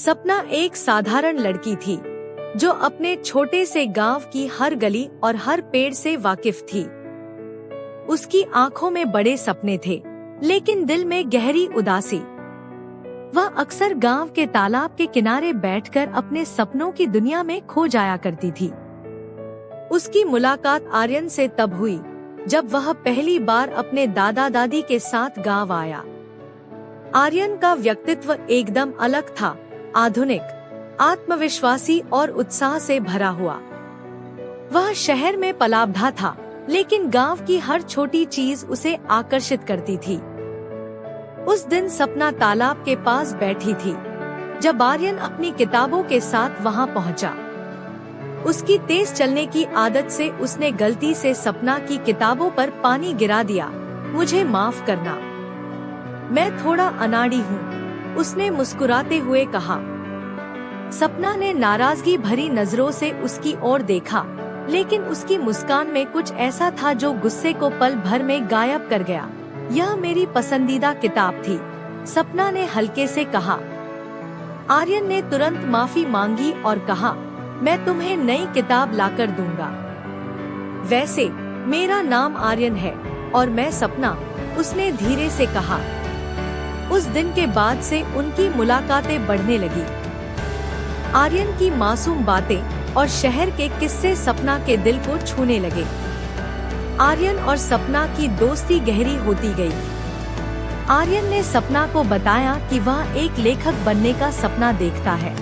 सपना एक साधारण लड़की थी जो अपने छोटे से गांव की हर गली और हर पेड़ से वाकिफ थी। उसकी आंखों में बड़े सपने थे, लेकिन दिल में गहरी उदासी। वह अक्सर गांव के तालाब के किनारे बैठकर अपने सपनों की दुनिया में खो जाया करती थी। उसकी मुलाकात आर्यन से तब हुई जब वह पहली बार अपने दादा दादी के साथ गांव आया। आर्यन का व्यक्तित्व एकदम अलग था, आधुनिक, आत्मविश्वासी और उत्साह से भरा हुआ। वह शहर में पला बढ़ा था, लेकिन गांव की हर छोटी चीज उसे आकर्षित करती थी। उस दिन सपना तालाब के पास बैठी थी जब आर्यन अपनी किताबों के साथ वहां पहुंचा। उसकी तेज चलने की आदत से उसने गलती से सपना की किताबों पर पानी गिरा दिया। मुझे माफ करना, मैं थोड़ा अनाड़ी हूँ, उसने मुस्कुराते हुए कहा। सपना ने नाराजगी भरी नजरों से उसकी ओर देखा, लेकिन उसकी मुस्कान में कुछ ऐसा था जो गुस्से को पल भर में गायब कर गया। यह मेरी पसंदीदा किताब थी, सपना ने हल्के से कहा। आर्यन ने तुरंत माफी मांगी और कहा, मैं तुम्हें नई किताब लाकर दूंगा। वैसे मेरा नाम आर्यन है और मैं सपना, उसने धीरे से कहा। उस दिन के बाद से उनकी मुलाकातें बढ़ने लगी। आर्यन की मासूम बातें और शहर के किस्से सपना के दिल को छूने लगे। आर्यन और सपना की दोस्ती गहरी होती गई। आर्यन ने सपना को बताया कि वह एक लेखक बनने का सपना देखता है।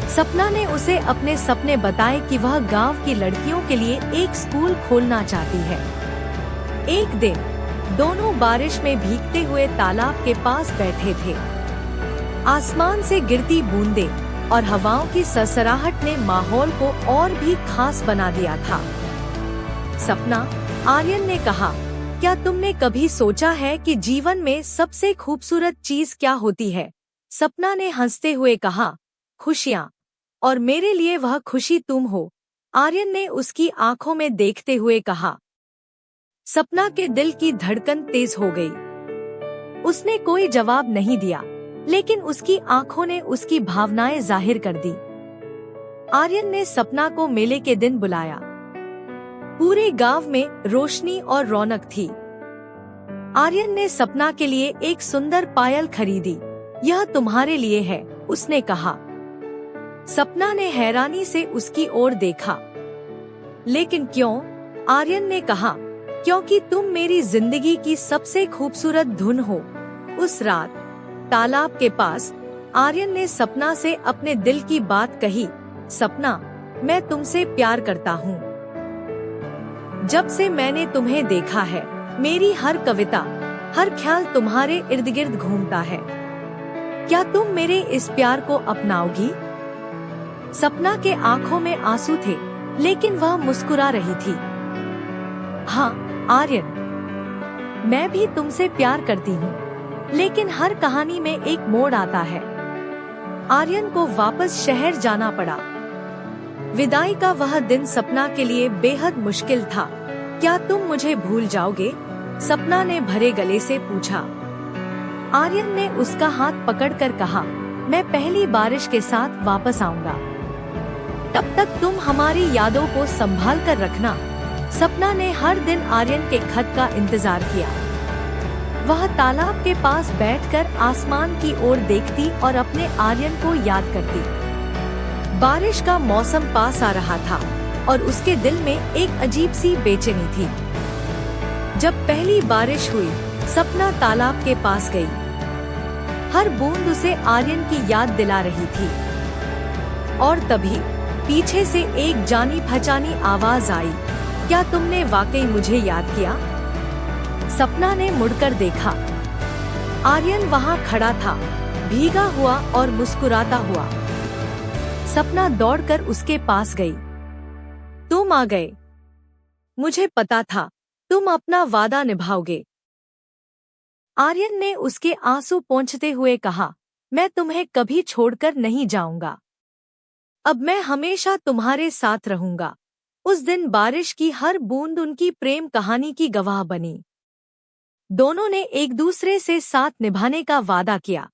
सपना ने उसे अपने सपने बताए कि वह गांव की लड़कियों के लिए एक स्कूल खोलना चाहती है। एक दिन दोनों बारिश में भीगते हुए तालाब के पास बैठे थे। आसमान से गिरती बूंदें और हवाओं की सरसराहट ने माहौल को और भी खास बना दिया था। सपना, आर्यन ने कहा, क्या तुमने कभी सोचा है कि जीवन में सबसे खूबसूरत चीज क्या होती है? सपना ने हंसते हुए कहा, खुशियाँ, और मेरे लिए वह खुशी तुम हो। आर्यन ने उसकी आंखों में देखते हुए कहा। सपना के दिल की धड़कन तेज हो गई। उसने कोई जवाब नहीं दिया, लेकिन उसकी आंखों ने उसकी भावनाएं जाहिर कर दी। आर्यन ने सपना को मेले के दिन बुलाया। पूरे गांव में रोशनी और रौनक थी। आर्यन ने सपना के लिए एक सुंदर पायल खरीदी। यह तुम्हारे लिए है, उसने कहा। सपना ने हैरानी से उसकी ओर देखा। लेकिन क्यों? आर्यन ने कहा, क्योंकि तुम मेरी जिंदगी की सबसे खूबसूरत धुन हो। उस रात तालाब के पास आर्यन ने सपना से अपने दिल की बात कही। सपना, मैं तुमसे प्यार करता हूँ। जब से मैंने तुम्हें देखा है, मेरी हर कविता, हर ख्याल तुम्हारे इर्द गिर्द घूमता है। क्या तुम मेरे इस प्यार को अपनाओगी? सपना के आंखों में आंसू थे, लेकिन वह मुस्कुरा रही थी। हाँ आर्यन, मैं भी तुमसे प्यार करती हूँ, लेकिन हर कहानी में एक मोड़ आता है। आर्यन को वापस शहर जाना पड़ा। विदाई का वह दिन सपना के लिए बेहद मुश्किल था। क्या तुम मुझे भूल जाओगे? सपना ने भरे गले से पूछा। आर्यन ने उसका हाथ पकड़कर कहा, मैं पहली बारिश के साथ वापस आऊंगा। तब तक तुम हमारी यादों को संभाल कर रखना। सपना ने हर दिन आर्यन के खत का इंतजार किया। वह तालाब के पास बैठकर आसमान की ओर देखती और अपने आर्यन को याद करती। बारिश का मौसम पास आ रहा था और उसके दिल में एक अजीब सी बेचैनी थी। जब पहली बारिश हुई, सपना तालाब के पास गई। हर बूंद उसे आर्यन की याद दिला रही थी। और तभी पीछे से एक जानी पहचानी आवाज आई, क्या तुमने वाकई मुझे याद किया? सपना ने मुड़कर देखा। आर्यन वहां खड़ा था, भीगा हुआ और मुस्कुराता हुआ। सपना दौड़कर उसके पास गई। तुम आ गए। मुझे पता था तुम अपना वादा निभाओगे। आर्यन ने उसके आंसू पोंछते हुए कहा, मैं तुम्हें कभी छोड़कर नहीं जाऊंगा। अब मैं हमेशा तुम्हारे साथ रहूंगा। उस दिन बारिश की हर बूंद उनकी प्रेम कहानी की गवाह बनी। दोनों ने एक दूसरे से साथ निभाने का वादा किया।